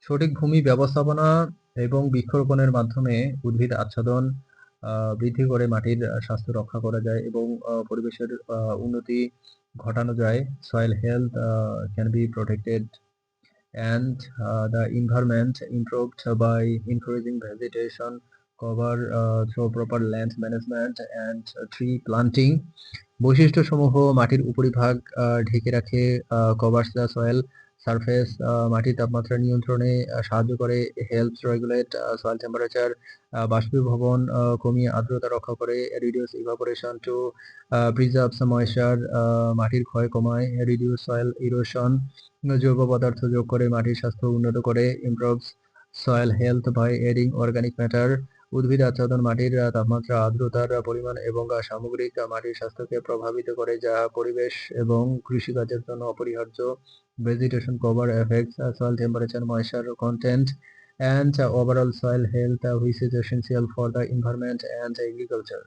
সঠিক ভূমি ব্যবস্থাপনা এবং বৃক্ষরোপণের মাধ্যমে উদ্ভিদ আচ্ছাদন বৃদ্ধি করে মাটির স্বাস্থ্য রক্ষা করা যায় এবং পরিবেশের উন্নতি ঘটানো যায়। Soil health can be protected and the environment improved by encouraging vegetation cover through proper land management and tree planting. বৈশিষ্ট্যসমূহ মাটির উপরিভাগ ঢেকে রাখে, কভার্স দ্য সয়েল সারফেস, মাটির তাপমাত্রা নিয়ন্ত্রণে সাহায্য করে, হেল্পস রেগুলেট সয়েল টেম্পারেচার, বাষ্পীভবন কমিয়ে আর্দ্রতা রক্ষা করে, রিডিউস ইভাপোরেশন টু প্রিজার্ভস ময়েশ্চার, মাটির ক্ষয় কমায়, রিডিউস সয়েল ইরোশন, জৈব পদার্থ যোগ করে মাটির স্বাস্থ্য উন্নত করে, improves soil health by adding organic matter. উদ্ভিদ আচ্ছাদন মাটির তাপমাত্রা, আর্দ্রতার পরিমাণ এবং সামগ্রিক মাটির স্বাস্থ্যকে প্রভাবিত করে, যা পরিবেশ এবং কৃষিকাজের জন্য অপরিহার্য। Vegetation cover effects soil temperature, moisture content and overall soil health, which is essential for the environment and agriculture.